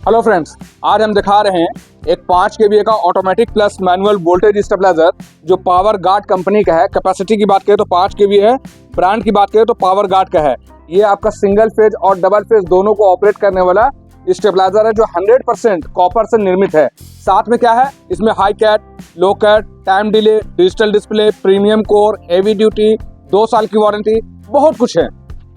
Hello friends, आज हम दिखा रहे हैं एक 5 kVA का automatic plus manual voltage stabiliser जो पावर गार्ड कंपनी का है। कैपेसिटी की बात करें तो 5 kVA है, ब्रांड की बात करें तो पावर गार्ड का है। ये आपका सिंगल फेज और डबल फेज दोनों को ऑपरेट करने वाला स्टेबलाइजर है जो 100% कॉपर से निर्मित है। साथ में क्या है, इसमें high cut, low cut, time delay, digital display, premium core, heavy duty, 2 साल की वारंटी, बहुत कुछ है।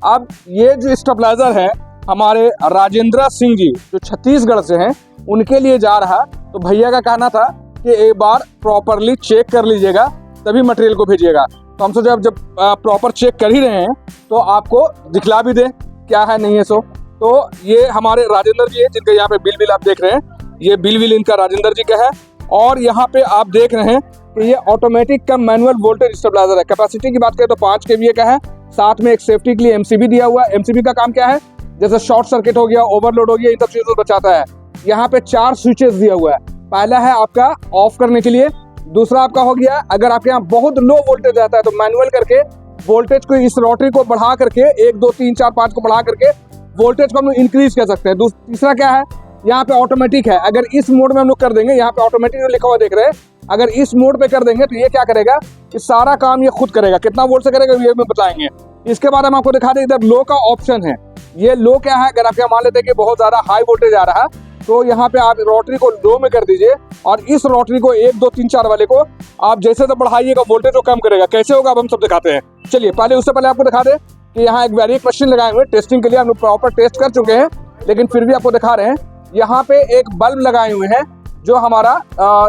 अब ये जो स्टेबलाइजर है हमारे राजेंद्र सिंह जी जो छत्तीसगढ़ से हैं उनके लिए जा रहा, तो भैया का कहना था कि एक बार प्रॉपरली चेक कर लीजिएगा तभी मटेरियल को भेजिएगा। तो हम सोचे जब प्रॉपर चेक कर ही रहे हैं तो आपको दिखला भी दें क्या है नहीं है। सो तो ये हमारे राजेंद्र जी है जिनका यहाँ पे बिल आप देख रहे हैं, ये बिल इनका राजेंद्र जी का है। और यहाँ पे आप देख रहे हैं कि ये ऑटोमेटिक का मैनुअल वोल्टेज स्टेबलाइजर है। कैपेसिटी की बात करें तो 5 kVA का है। साथ में एक सेफ्टी के लिए MCB दिया हुआ है। MCB का काम क्या है, जैसे शॉर्ट सर्किट हो गया, ओवरलोड हो गया, इन सब चीजों को बचाता है। यहाँ पे 4 स्विचेस दिया हुआ है। पहला है आपका ऑफ करने के लिए, दूसरा आपका हो गया अगर आपके यहाँ बहुत लो वोल्टेज आता है तो मैनुअल करके वोल्टेज को इस रोटरी को बढ़ा करके 1 2 3 4 5 को बढ़ा करके वोल्टेज को हम लोग इंक्रीज कर सकते हैं। तीसरा क्या है, यहाँ पे ऑटोमेटिक है। अगर इस मोड में हम लोग कर देंगे, यहाँ पे ऑटोमेटिक लिखा हुआ देख रहे हैं, अगर इस मोड पे कर देंगे तो ये क्या करेगा, ये सारा काम ये खुद करेगा। कितना वोल्ट से करेगा ये भी बताएंगे। इसके बाद हम आपको दिखा दें, इधर लो का ऑप्शन है। ये लो क्या है, अगर आप यहाँ मान लेते हैं कि बहुत ज्यादा हाई वोल्टेज आ रहा है तो यहाँ पे आप रोटरी को लो में कर दीजिए और इस रोटरी को 1 2 3 4 वाले को आप जैसे तो बढ़ाइएगा वोल्टेज को कम करेगा। कैसे होगा अब हम सब दिखाते हैं। चलिए पहले उससे पहले आपको दिखा दें कि यहाँ एक वेरिएक मशीन लगाए हुए टेस्टिंग के लिए, हम लोग प्रॉपर टेस्ट कर चुके हैं लेकिन फिर भी आपको दिखा रहे हैं। यहाँ पे एक बल्ब लगाए हुए हैं जो हमारा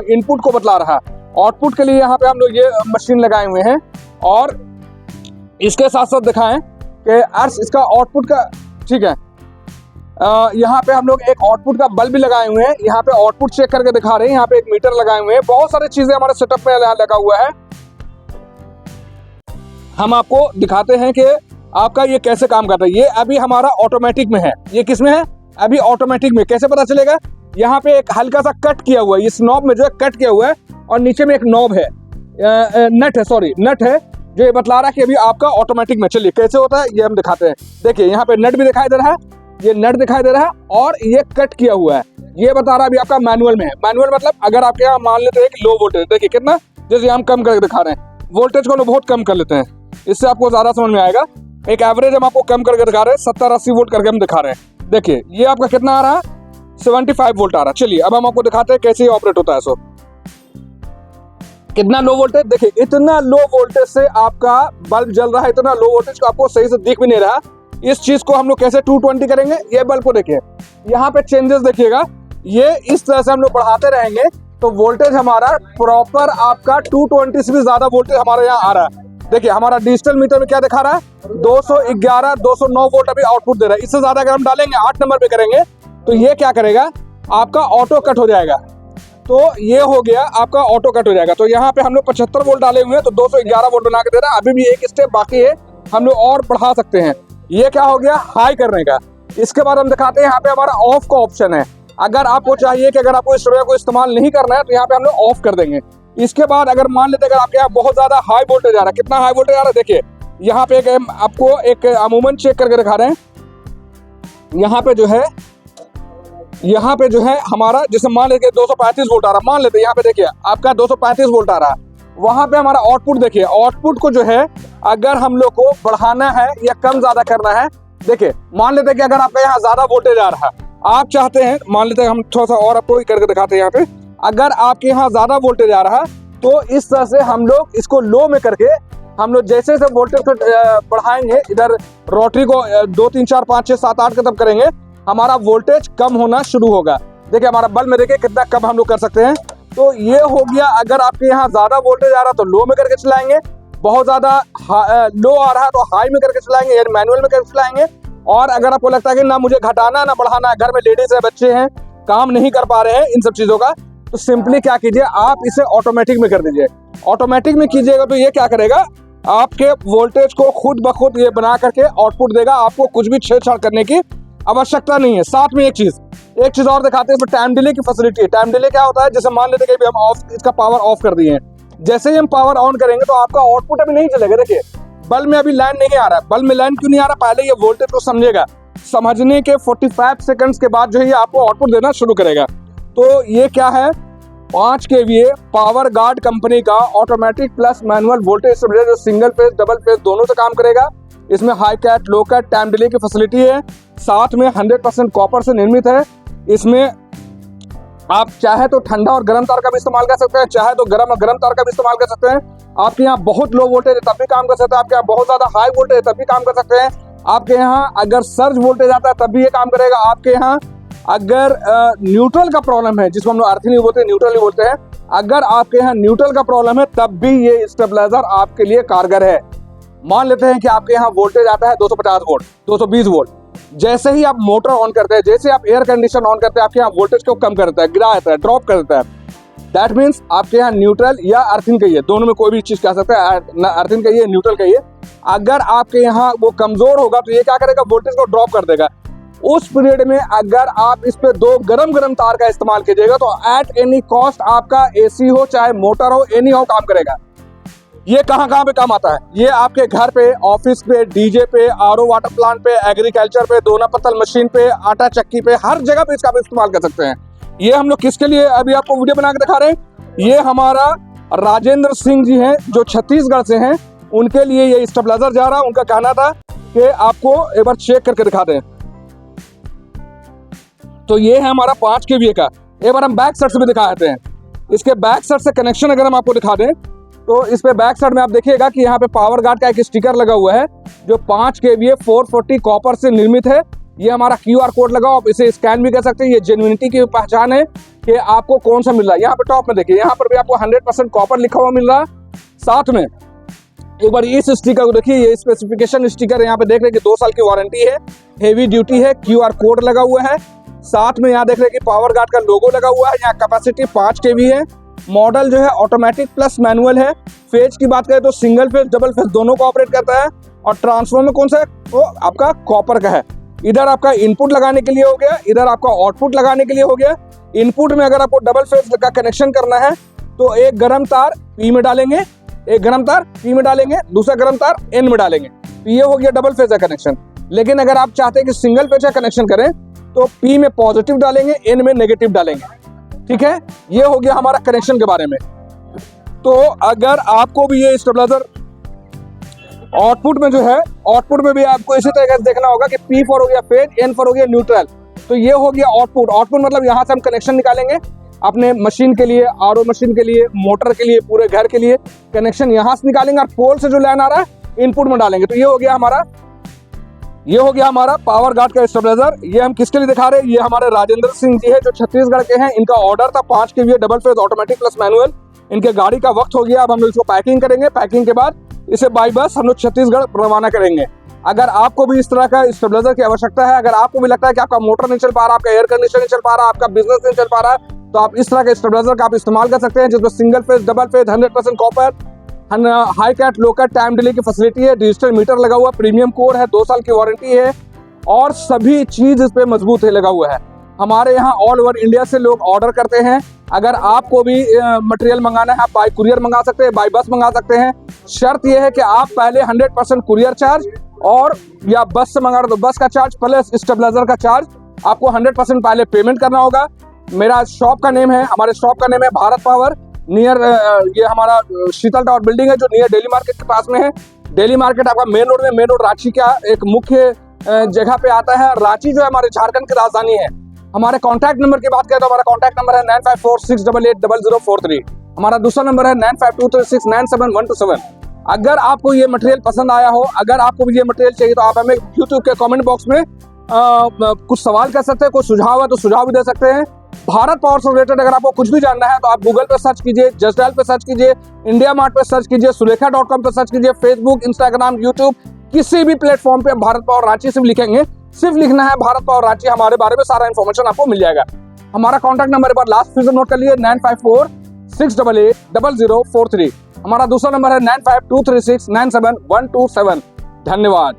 इनपुट को बतला रहा है। आउटपुट के लिए यहाँ पे हम लोग ये मशीन लगाए हुए हैं और इसके साथ साथ दिखाएं कि अर्स इसका आउटपुट का ठीक है। यहाँ पे हम लोग एक आउटपुट का बल्ब भी लगाए हुए हैं। यहाँ पे आउटपुट चेक करके दिखा रहे हैं। यहाँ पे एक मीटर लगाए हुए हैं। बहुत सारी चीजें हमारे सेटअप में लगा हुआ है। हम आपको दिखाते हैं कि आपका ये कैसे काम करता है। ये अभी हमारा ऑटोमेटिक में है। ये किस में है, अभी ऑटोमेटिक में। कैसे पता चलेगा, यहाँ पे एक हल्का सा कट किया हुआ है, इस नॉब में जो है कट किया हुआ है और नीचे में एक नॉब है, नट है, सॉरी नट है जो ये बतला रहा है कि अभी आपका ऑटोमेटिक में। चलिए कैसे होता है ये हम दिखाते हैं। देखिए यहाँ पे नट भी दिखाई दे रहा है, ये नट दिखाई दे रहा है और ये कट किया हुआ है। ये बता रहा है अभी आपका मैनुअल में है। मैनुअल मतलब अगर आपके यहाँ मान लेते हैं कि लो वोल्टेज, देखिए कितना, जैसे हम कम करके दिखा रहे हैं वोल्टेज को, बहुत कम कर लेते हैं, इससे आपको ज्यादा समझ में आएगा। एक एवरेज हम आपको कम करके दिखा रहे हैं, 70-80 वोल्ट करके हम दिखा रहे हैं। देखिए ये आपका कितना आ रहा है, 75 वोल्ट आ रहा है। चलिए अब हम आपको दिखाते हैं कैसे ऑपरेट होता है। सो कितना लो वोल्टेज, देखिए इतना लो वोल्टेज से आपका बल्ब जल रहा है। इतना लो वोल्टेज को आपको सही से दिख भी नहीं रहा। इस चीज को हम लोग कैसे 220 करेंगे, ये बल्ब को देखिए, यहाँ पे चेंजेस देखिएगा। ये इस तरह से हम लोग बढ़ाते रहेंगे तो वोल्टेज हमारा प्रॉपर आपका 220 से भी ज्यादा वोल्टेज हमारे यहाँ आ रहा है। देखिए हमारा डिजिटल मीटर में क्या दिखा रहा है, 211 209 वोल्ट अभी आउटपुट दे रहा है। इससे ज्यादा अगर हम डालेंगे 8 नंबर पे करेंगे तो ये क्या करेगा, आपका ऑटो कट हो जाएगा। तो ये हो गया आपका ऑटो कट हो जाएगा। तो यहाँ पे हम लोग 75 वोल्ट डाले हुए हैं तो 211 वोल्ट बना के दे रहा है। अभी भी एक स्टेप बाकी है, हम लोग और बढ़ा सकते हैं। ये क्या हो गया, हाई करने का। इसके बाद हम दिखाते हैं यहाँ पे हमारा ऑफ का ऑप्शन है। अगर आपको चाहिए कि अगर आपको इस रुपये को इस्तेमाल नहीं करना है तो यहाँ पे हम लोग ऑफ कर देंगे। इसके बाद अगर मान लेते अगर आपके यहाँ बहुत ज्यादा हाई वोल्टेज आ रहा है, कितना हाई वोल्टेज आ रहा है देखिए, यहाँ पे एक आपको एक अमूमन चेक करके दिखा रहे हैं। यहाँ पे जो है हमारा जैसे मान लेते 235 वोल्ट आ रहा है, मान लेते यहाँ पे देखिए आपका 235 वोल्ट आ रहा है। वहां पे हमारा आउटपुट देखिए, आउटपुट को जो है अगर हम लोग को बढ़ाना है या कम ज्यादा करना है, देखिए मान लेते हैं कि अगर आपका यहाँ ज्यादा वोल्टेज आ रहा है, आप चाहते हैं, मान लेते हैं हम थोड़ा सा और आपको करके दिखाते हैं। यहाँ पे अगर आपके यहाँ ज्यादा वोल्टेज आ रहा है तो इस तरह से हम लोग इसको लो में करके हम लोग जैसे जैसे वोल्टेज को बढ़ाएंगे, इधर रोटरी को 2 3 4 5 6 7 8 कदम करेंगे, हमारा वोल्टेज कम होना शुरू होगा। देखिए हमारा बल्ब में देखिए कितना कम हम लोग कर सकते हैं। तो ये हो गया, अगर आपके यहाँ ज्यादा वोल्टेज आ रहा है तो लो में करके चलाएंगे, बहुत ज्यादा लो आ रहा है तो हाई में करके चलाएंगे, यानी मैनुअल में करके चलाएंगे। और अगर आपको लगता है कि ना मुझे घटाना ना बढ़ाना है, घर में लेडीज है, बच्चे हैं, काम नहीं कर पा रहे हैं इन सब चीजों का, तो सिंपली क्या कीजिए, आप इसे ऑटोमेटिक में कर दीजिए। ऑटोमेटिक में कीजिएगा तो ये क्या करेगा, आपके वोल्टेज को खुद ब खुद ये बना करके आउटपुट देगा। आपको कुछ भी छेड़छाड़ करने की आवश्यकता नहीं है। साथ में एक चीज और दिखाते हैं, टाइम डिले की फैसिलिटी है। टाइम डिले क्या होता है, जैसे मान लेते हैं कि हम ऑफ इसका पावर ऑफ कर दिए हैं, जैसे ही हम पावर ऑन करेंगे तो आपका आउटपुट अभी नहीं चलेगा। देखिए बल्ब में अभी लाइन नहीं आ रहा है। बल्ब में लाइन क्यों नहीं आ रहा, पहले ये वोल्टेज को समझेगा। समझने के 45 सेकंड्स के बाद जो है ये आपको आउटपुट देना शुरू करेगा। तो ये क्या है, 5 kVA पावर गार्ड कंपनी का automatic plus manual voltage stabiliser, जो सिंगल फेज डबल फेज दोनों से काम करेगा। इसमें high cut low cut time delay की फैसिलिटी है, साथ में 100% कॉपर से निर्मित है। इसमें आप चाहे तो ठंडा और गर्म तार का भी इस्तेमाल कर सकते हैं, चाहे तो गर्म और गर्म तार का भी इस्तेमाल कर सकते हैं। आपके यहाँ बहुत लो वोल्टेज है तब भी काम कर सकते हैं, आपके यहाँ बहुत ज्यादा हाई वोल्टेज है तब भी काम कर सकते हैं। आपके यहाँ अगर सर्ज वोल्टेज आता है तब भी ये काम करेगा। आपके यहाँ अगर न्यूट्रल का प्रॉब्लम है, जिसको हम लोग अर्थिंग नहीं बोलते, न्यूट्रल ही बोलते हैं, अगर आपके यहाँ न्यूट्रल का प्रॉब्लम है तब भी ये स्टेबलाइजर आपके लिए कारगर है। मान लेते हैं कि आपके यहाँ वोल्टेज आता है 250 वोल्ट, 220 वोल्ट, जैसे ही आप मोटर ऑन करते हैं, जैसे आप एयर कंडीशन ऑन करते हैं, आपके यहाँ वोल्टेज को कम कर देता है, गिरा देता है, ड्रॉप कर देता है। दैट मीन्स आपके यहाँ न्यूट्रल या अर्थिंग कहिए, दोनों में कोई भी चीज कह सकते हैं, अर्थिंग कहिए न्यूट्रल कहिए। अगर आपके यहाँ वो कमजोर होगा तो ये क्या करेगा, वोल्टेज को ड्रॉप कर देगा। उस पीरियड में अगर आप इस पे 2 गरम गरम तार का इस्तेमाल कीजिएगा तो एट एनी कॉस्ट आपका एसी हो चाहे मोटर हो, एनी हो, काम करेगा। ये कहाँ कहाँ पे काम आता है, ये आपके घर पे, ऑफिस पे, डीजे पे, आरओ वाटर प्लांट पे, एग्रीकल्चर पे, दोना पत्तल मशीन पे, आटा चक्की पे, हर जगह पे इसका आप इस्तेमाल कर सकते हैं। ये हम लोग किसके लिए अभी आपको वीडियो बना के दिखा रहे हैं, ये हमारा राजेंद्र सिंह जी हैं जो छत्तीसगढ़ से हैं, उनके लिए ये स्टेबलाइजर जा रहा है। उनका कहना था कि आपको एक बार चेक करके दिखा दें। तो ये है हमारा 5 kVA का। एक बार हम बैक साइड से भी दिखा देते हैं। इसके बैक साइड से कनेक्शन अगर हम आपको दिखा दें तो इस पे बैक साइड में आप देखिएगा कि यहाँ पे पावर गार्ड का एक स्टिकर लगा हुआ है जो 5 kVA 440 कॉपर से निर्मित है। ये हमारा QR कोड लगा, आप इसे स्कैन भी कर सकते हैं। ये जेन्युइनिटी की पहचान है कि आपको कौन सा मिल रहा है। यहाँ पे टॉप में देखिए, यहाँ पर भी आपको 100% कॉपर लिखा हुआ मिल रहा है। साथ में एक बार इस स्टिकर को देखिए, ये स्पेसिफिकेशन स्टिकर है, यहाँ पे देख रहे हैं कि 2 साल की वारंटी है, हेवी ड्यूटी है, QR कोड लगा हुआ है। साथ में यहाँ देख रहे हैं कि पावर गार्ड का लोगो लगा हुआ है। यहाँ कैपेसिटी 5 kV है। मॉडल जो है ऑटोमेटिक प्लस मैनुअल है। फेज की बात करें तो सिंगल फेज डबल फेज दोनों को ऑपरेट करता है। और ट्रांसफॉर्मर कौन सा है, वो आपका कॉपर का है। इधर आपका इनपुट लगाने के लिए हो गया, इधर आपका आउटपुट लगाने के लिए हो गया। इनपुट में अगर आपको डबल फेज का कनेक्शन करना है तो एक गर्म तार P में डालेंगे, एक गर्म तार P में डालेंगे, दूसरा गर्म तार N में डालेंगे, तो ये हो गया डबल फेज का कनेक्शन। लेकिन अगर आप चाहते हैं कि सिंगल फेज का कनेक्शन करें तो P में पॉजिटिव डालेंगे, N में नेगेटिव डालेंगे। ठीक है, ये हो गया हमारा कनेक्शन के बारे में। तो अगर आपको भी ये स्टेबलाइजर आउटपुट में जो है, आउटपुट में भी आपको इसी तरीके से देखना होगा कि P फॉर हो गया फेज, N फॉर हो गया न्यूट्रल। तो ये हो गया आउटपुट। आउटपुट मतलब यहाँ से हम कनेक्शन निकालेंगे अपने मशीन के लिए, आरओ मशीन के लिए, मोटर के लिए, पूरे घर के लिए कनेक्शन यहाँ से निकालेंगे और पोल से जो लाइन आ रहा है इनपुट में डालेंगे। तो ये हो गया हमारा पावर गार्ड का स्टेबलाइजर। ये हम किसके लिए दिखा रहे हैं, ये हमारे राजेंद्र सिंह जी है जो छत्तीसगढ़ के हैं। इनका ऑर्डर था 5 kVA double phase automatic plus manual. इनके गाड़ी का वक्त हो गया, अब हम लोग इसको पैकिंग करेंगे। पैकिंग के बाद इसे बाई बस हम लोग छत्तीसगढ़ रवाना करेंगे। अगर आपको भी इस तरह का स्टेबलाइजर की आवश्यकता है, अगर आपको भी लगता है कि आपका मोटर नहीं चल पा रहा, आपका एयर कंडीशन नहीं चल पा रहा, आपका बिजनेस नहीं चल पा रहा, तो आप इस तरह के स्टेबलाइजर का आप इस्तेमाल कर सकते हैं, जिसमें single phase double phase 100% copper, high cut low cut time delay की फैसिलिटी है, डिजिटल मीटर लगा हुआ, प्रीमियम कोड है, 2 साल की वारंटी है और सभी चीज इस पे मजबूत है लगा हुआ है। हमारे यहाँ ऑल ओवर इंडिया से लोग ऑर्डर करते हैं। अगर आपको भी मटेरियल मंगाना है, आप बाय कुरियर मंगा सकते हैं, बाय बस मंगा सकते हैं। शर्त यह है कि आप पहले 100% कुरियर चार्ज और या बस से मंगा रहे तो बस का चार्ज प्लस स्टेबलाइजर का चार्ज आपको 100% पहले पेमेंट करना होगा। मेरा शॉप का नेम है, हमारे शॉप का नेम है भारत पावर, नियर ये हमारा शीतल टावर बिल्डिंग है जो नियर डेली मार्केट के पास में है। डेली मार्केट आपका मेन रोड रांची का एक मुख्य जगह पे आता है। रांची जो है हमारे झारखंड की राजधानी है। हमारे कॉन्टैक्ट नंबर की बात करें तो हमारा कॉन्टैक्ट नंबर है 9546880043। हमारा दूसरा नंबर है 9523697127। अगर आपको ये मटेरियल पसंद आया हो, अगर आपको भी ये मटेरियल चाहिए तो आप हमें यूट्यूब के कमेंट बॉक्स में कुछ सवाल कर सकते हैं, कोई सुझाव है तो सुझाव भी दे सकते हैं। भारत पावर से रिलेटेड अगर आपको कुछ भी जानना है तो आप गूगल पे सर्च कीजिए, जस्ट डायल पे सर्च कीजिए, इंडिया मार्ट पे सर्च कीजिए, सुलेखा.com पे सर्च कीजिए, फेसबुक, इंस्टाग्राम, यूट्यूब, किसी भी प्लेटफॉर्म पे भारत पावर रांची सिर्फ लिखेंगे, सिर्फ लिखना है भारत पावर रांची, हमारे बारे में सारा इन्फॉर्मेशन आपको मिल जाएगा। हमारा कॉन्टैक्ट नंबर एक बार लास्ट फिर से नोट कर लिए 9546880043। हमारा दूसरा नंबर है 9523697127। धन्यवाद।